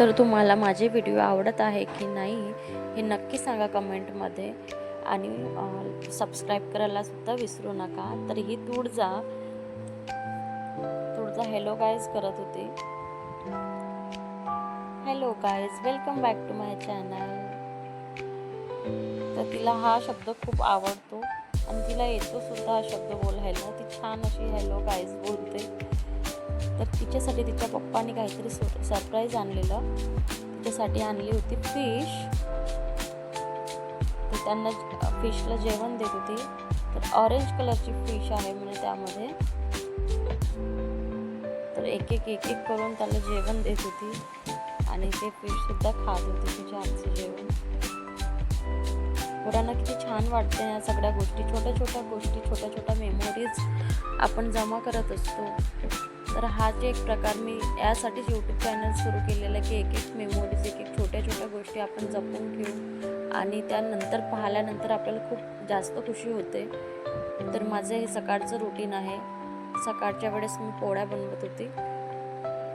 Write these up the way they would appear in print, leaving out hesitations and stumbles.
तर तुम्हाला माझे व्हिडिओ आवडत आहे की नाही हे नक्की सांगा कमेंटमध्ये. आणि सबस्क्राईब करायला सुद्धा विसरू नका. तर ही तुळजा हॅलो गाईज करत होती. Hello guys, welcome back to my channel. तर तिला हा शब्द खूप आवडतो आणि तिला येतो सुद्धा हा शब्द बोलायला. ती छान अशी हॅलो गाईज बोलते. तर तिच्यासाठी तिच्या पप्पांनी काहीतरी सरप्राईज आणलेलं. तिच्यासाठी आणली होती फिश. तर त्यांना फिशला जेवण देत होती. तर ऑरेंज कलरची फिश आहे म्हणजे त्यामध्ये. तर एक एक करून त्याला जेवण देत होती आणि ते फिश सुद्धा खात होती तिच्या हातचं जेवण. पोरांना किती छान वाटते या सगळ्या गोष्टी, छोट्या छोट्या मेमोरीज आपण जमा करत असतो. तर हा जे एक प्रकार मी यासाठीच यूट्यूब चॅनल सुरू केलेलं की एक मेमोरीज, एक छोट्या गोष्टी आपण जपून ठेवू आणि त्यानंतर पाहिल्यानंतर आपल्याला खूप जास्त खुशी होते. तर माझं हे सकाळचं रुटीन आहे. सकाळच्या वेळेस मी पोळ्या बनवत होती.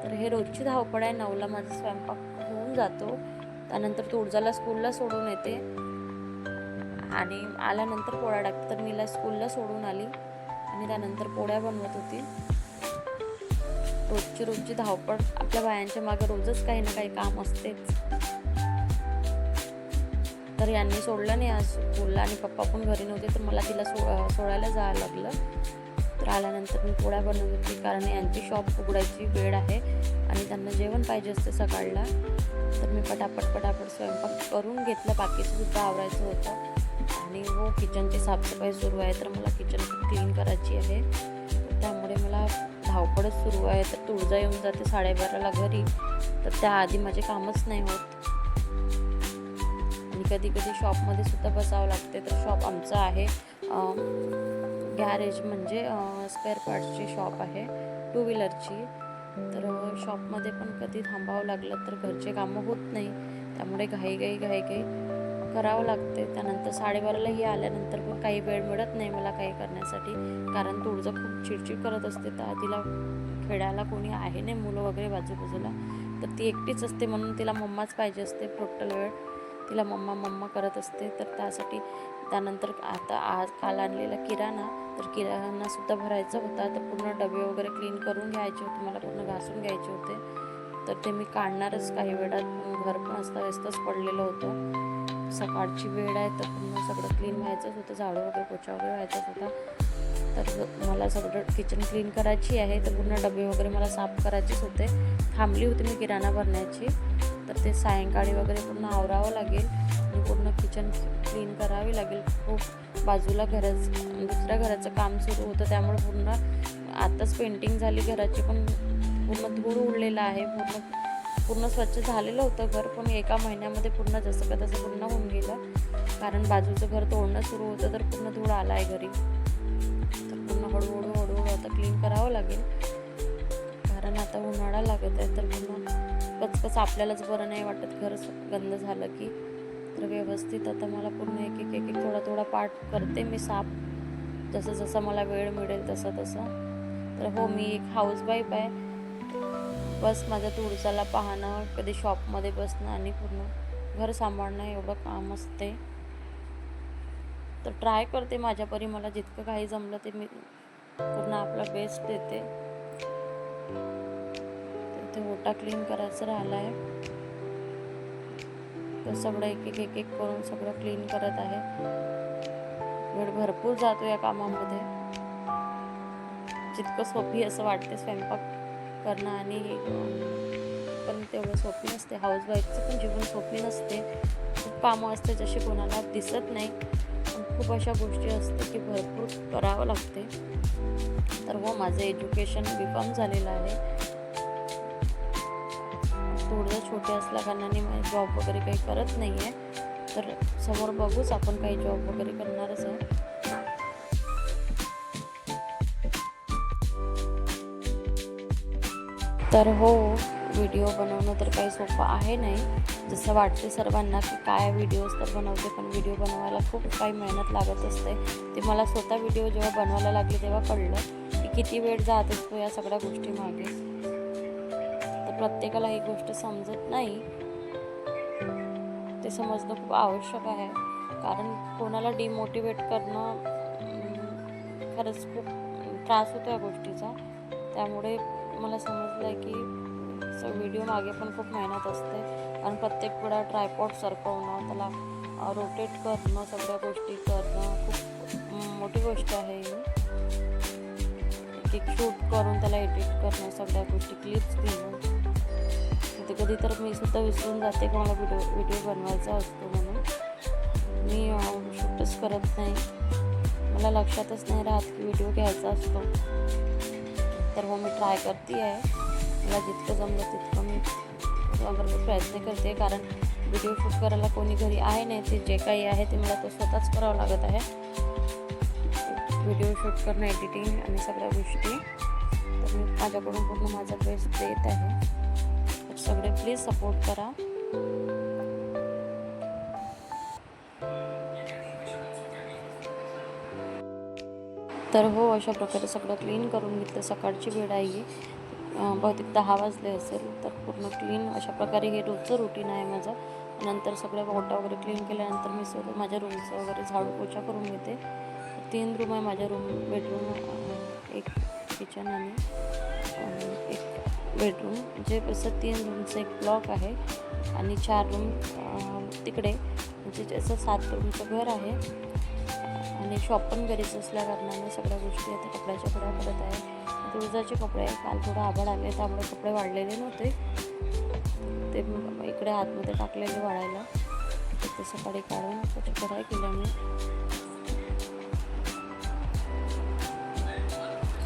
तर हे रोजची धावपळ आहे. 9ला माझा स्वयंपाक होऊन जातो. त्यानंतर तुळजाला स्कूलला सोडून येते आणि आल्यानंतर पोळ्या टाकते. तर मीला स्कूलला सोडून आली आणि त्यानंतर पोळ्या बनवत होती. रोजची धावपळ. आपल्या बायांच्या मागे रोजच काही ना काही काम असतेच. तर यांनी सोडलं नाही आज स्कूलला आणि पप्पा पण घरी नव्हते. तर मला तिला सोडायला जावं लागलं. तर आल्यानंतर मी पोळ्या बनवत होती कारण यांची शॉप उघडायची वेळ आहे आणि त्यांना जेवण पाहिजे असते सकाळला. तर मी पटापट स्वयंपाक करून घेतला. बाकीचं सुद्धा आवरायचं होतं आणि किचनची साफसफाई सुरू आहे. तर मला किचन क्लीन करायची आहे. त्यामुळे मला धावपळच सुरू आहे. तर तुळजा येऊन जाते 12:30ला घरी. तर त्याआधी माझे कामच नाही होत आणि कधी शॉपमध्ये सुद्धा बसावं लागते. तर शॉप आमचं आहे गॅरेज म्हणजे स्पेअर पार्ट्सची शॉप आहे, 2 व्हीलरची. तर शॉपमध्ये पण कधी थांबावं लागलं तर घरचे कामं होत नाही. त्यामुळे घाई करावं लागते. त्यानंतर 12:30लाही आल्यानंतर पण काही वेळ मिळत नाही मला काही करण्यासाठी कारण तुळजा खूप चिडचिड करत असते. तर तिला खेळायला कोणी आहे नाही, मुलं वगैरे बाजूला. तर ती एकटीच असते म्हणून तिला मम्माच पाहिजे असते. टोटल वेळ तिला मम्मा करत असते. तर त्यासाठी त्यानंतर आता काल आणलेला किराणा, तर किराणा सुद्धा भरायचा होता. तर पूर्ण डबे वगैरे क्लीन करून घ्यायचे होते, मला पूर्ण घासून घ्यायचे होते. तर ते मी काढणारच काही वेळात. घर पण अस्ताव्यस्तच पडलेलं होतं. सकाळची वेळ आहे तर पूर्ण सगळं क्लीन व्हायचंच होतं. झाडू वगैरे पोछा वगैरे व्हायचाच होता. तर मला सगळं किचन क्लीन करायची आहे. तर पूर्ण डबे वगैरे मला साफ करायचेच होते. थांबली होती मी किराणा भरण्याची. तर ते सायंकाळी वगैरे पूर्ण आवरावं लागेल आणि पूर्ण किचन क्लीन करावी लागेल. खूप बाजूला दुसऱ्या घराचं काम सुरू होतं. त्यामुळे पूर्ण आताच पेंटिंग झाली घराची, पण पूर्ण धूळ उडलेलं आहे. पूर्ण स्वच्छ झालेलं होतं घर, पण एका महिन्यामध्ये पूर्ण जसं का तसं पूर्ण होऊन गेलं. कारण बाजूचं घर तोडणं सुरू होतं तर पूर्ण धूळ आला आहे घरी. तर पूर्ण हळूहळू आता क्लीन करावं लागेल कारण आता उन्हाळा लागत आहे. तर पूर्ण कचकच आपल्यालाच बरं नाही वाटत घर गंद झालं की. तर व्यवस्थित आता मला पूर्ण एक थोडा पार्ट करते मी साफ, जसं मला वेळ मिळेल तसं. तर मी एक हाऊसवाईफ आहे. बस माझ्या तुळजाला पाहणं, कधी शॉपमध्ये बसणं आणि पूर्ण घर सांभाळणं एवढं काम असते. तर ट्राय करते माझ्या परी, मला जितकं काही जमलं ते मी पूर्ण आपला बेस्ट देते. तर ते ओटा क्लीन करायचं राहिलं आहे. तर सगळं एक करून सगळं क्लीन करत आहे. वेळ भरपूर जातो या कामामध्ये. जितकं सोपी असं वाटते स्वयंपाक करणं आणि पण तेवढं सोपी नसते. हाऊसवाईफचं पण जीवन सोपी नसते. खूप कामं असते जसे कोणाला दिसत नाही, पण खूप अशा गोष्टी असते की भरपूर करावं लागते. तर माझं एज्युकेशन B.Com झालेलं आहे. थोडं छोटे असल्या कारणाने जॉब वगैरे काही करत नाही आहे. तर समोर बघूच आपण काही जॉब वगैरे करणारच आहे. तर व्हिडिओ बनवणं तर काही सोपं आहे नाही. जसं वाटते सर्वांना की काय व्हिडिओज तर बनवते, पण व्हिडिओ बनवायला खूप काही मेहनत लागत असते. ते मला स्वतः व्हिडिओ जेव्हा बनवायला लागले तेव्हा कळलं की किती वेळ जात असतो या सगळ्या गोष्टी मागे. तर प्रत्येकाला ही गोष्ट समजत नाही, ते समजणं खूप आवश्यक आहे. कारण कोणाला डिमोटिवेट करणं खरंच खूप त्रास होतो या गोष्टीचा. त्यामुळे मला समजलं आहे की व्हिडिओ मागे पण खूप मेहनत असते. कारण प्रत्येक वेळा ट्रायपॉड सरकवणं, त्याला रोटेट करणं, सगळ्या गोष्टी करणं खूप मोठी गोष्ट आहे ही. एक शूट करून त्याला एडिट करणं, सगळ्या गोष्टी क्लिप्स घेणं. कधी तर मी सुद्धा विसरून जाते की मला व्हिडिओ बनवायचा असतो म्हणून मी शूटच करत नाही. मला लक्षातच नाही राहत की व्हिडिओ घ्यायचा असतो. तर मग मी ट्राय करते आहे. मला जितकं जमलं तितकं मी प्रयत्न करते. कारण व्हिडिओ शूट करायला कोणी घरी आहे नाही. ते जे काही आहे ते मला तो स्वतःच करावं लागत आहे. व्हिडिओ शूट करणं, एडिटिंग आणि सगळ्या गोष्टी. तर मी माझ्याकडून पूर्ण माझा बेस्ट देत आहे. तर सगळे प्लीज सपोर्ट करा. तर हो, अशा प्रकारे सगळं क्लीन करून घेतलं. सकाळची वेळ आहे, बहुतेक 10 वाजले असेल. तर पूर्ण क्लीन अशा प्रकारे हे रोजचं रुटीन आहे माझं. नंतर सगळ्या ओटा वगैरे क्लीन केल्यानंतर मी स्वतः माझ्या रूमचं वगैरे झाडू पोछा करून घेते. 3 रूम आहे माझ्या बेडरूम, एक किचन आणि एक बेडरूम. म्हणजे असं 3 रूमचं एक ब्लॉक आहे आणि 4 रूम तिकडे, म्हणजे जसं 7 रूमचं घर आहे. आणि शॉप पण घरीच असल्या कारणाने सगळ्या गोष्टी आता कपड्याच्या कपड्या करत आहे. तुळजाचे कपडे काल थोडं आभाळ आले, त्यामुळे कपडे वाढलेले नव्हते. ते इकडे आतमध्ये टाकलेले वाळायला. ते सकाळी काढून त्याची कढाई केल्या मी.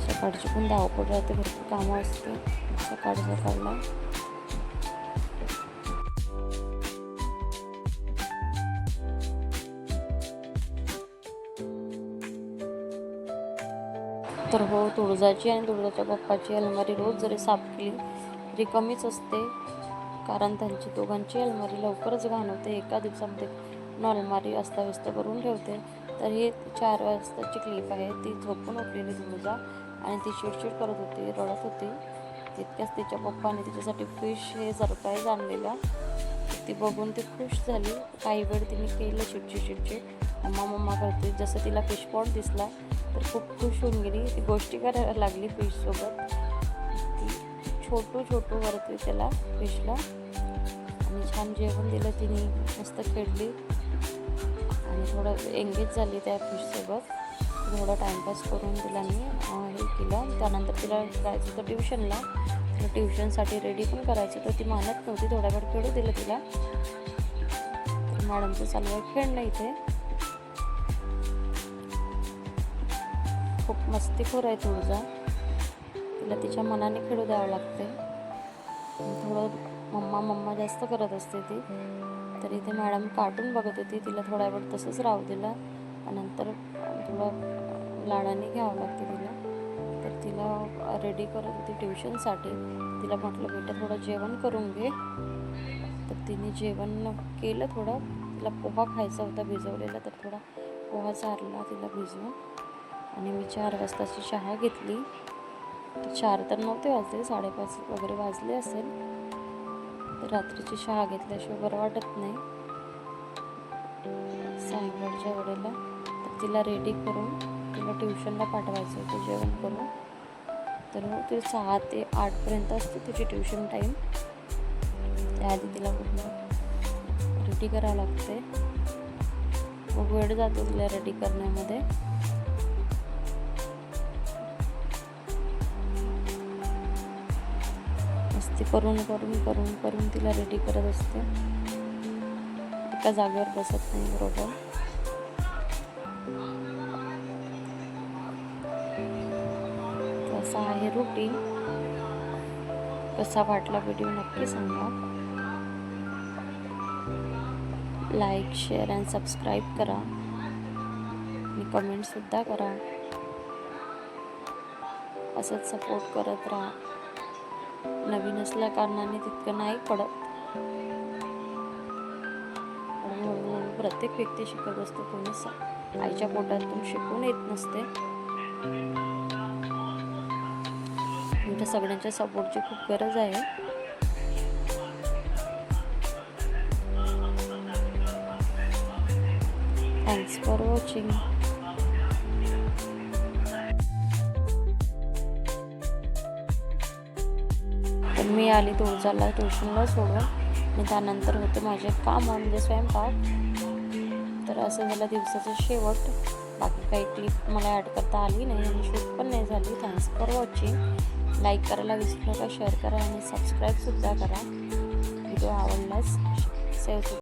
सकाळची पण धावपळ राहते, भरपूर कामं असते सकाळला. तर हो, तुळजाची आणि तुळजाच्या बाप्पाची अलमारी रोज जरी साफ केली तरी कमीच असते. कारण त्यांची दोघांची अलमारी लवकरच घाण होते. एका दिवसामध्ये अलमारी अस्ताव्यस्त करून ठेवते. तर ही 4 वाजताची क्लिप आहे. ती झोपून उठलेली तुळजा आणि ती चिडचिड करत होती, रडत होती. तितक्याच तिच्या पप्पाने तिच्यासाठी फिश हे सरप्राईज आणलेला. ती बघून ती खुश झाली. काही वेळ तिने केलं चिडचिड, मम्मा करते. जसं तिला फिश पॉट दिसला तर खूप खुश होऊन गेली. ती गोष्टी करायला लागली फिशसोबत. ती छोटू वरती त्याला फिशला आणि छान जेवण दिलं तिने. मस्त खेळली आणि थोडं एंगेज झाली त्या फिशसोबत. थोडा टाईमपास करून तिला मी हे केलं. त्यानंतर तिला जायचं होतं ट्युशनला. तिला ट्युशनसाठी रेडी पण करायचं होतं. ती मानत नव्हती. थोड्या वेळ खेळू दिलं तिला. तर मॅडमचं चालू आहे खेळणं इथे. खूप मस्तीखोर आहे तुळजा. तिला तिच्या मनाने खेळू द्यावं लागते. थोडं मम्मा जास्त करत असते ती. तरी ते मॅडम कार्टून बघत होती. तिला थोडा वेळ तसंच राहू दिला. नंतर थोडं लाडाने घ्यावं लागते तिला. तर तिला रेडी करत होती ट्युशनसाठी. तिला म्हटलं बेटा थोडं जेवण करून घे. तर तिने जेवण केलं थोडं. तिला पोहा खायचा होता भिजवलेला, तर थोडा पोहा चारला तिला भिजवून. आणि मी 4 वाजताची चहा घेतली. 4 तर नव्हते वाजले, 5:30 वगैरे वाजले असेल. तर रात्रीची चहा घेतल्याशिवाय बरं वाटत नाही सायंकाळच्या वेळेला. तर तिला रेडी करून तिला ट्युशनला पाठवायचं होतं जेवण करून. तर ती 6 ते 8पर्यंत असते तिची ट्युशन टाईम. त्याआधी तिला पूर्ण रेडी करावं लागते. मग वेळ जातो तिला रेडी करण्यामध्ये. मस्ती करून तिला रेडी करत असते. एका जागेवर बसत नाही बरोबर. असा आहे रुटीन. कसा वाटला व्हिडिओ नक्की सांगा. लाईक, शेअर अँड सबस्क्राईब करा आणि कमेंटसुद्धा करा. असंच सपोर्ट करत राहा. नवीन असल्या कारणाने तितकं नाही पडत. हळूहळू प्रत्येक व्यक्ती शिकत असतो. कोणी आईच्या पोटातून शिकून येत नसते. तुमच्या सगळ्यांच्या सपोर्टची खूप गरज आहे. Thanks for watching. तर मी आली तुळजाला ट्युशनला सोडून आणि त्यानंतर होते माझे काम म्हणजे स्वयंपाक. तर असं झालं दिवसाचं शेवट. बाकी काही क्लिप मला ॲड करता आली नाही आणि शूट पण नाही झाली. Thanks for watching. लाईक करायला विसरू नका, शेअर करा आणि सबस्क्राईबसुद्धा करा. व्हिडिओ आवडल्यास सेव्ह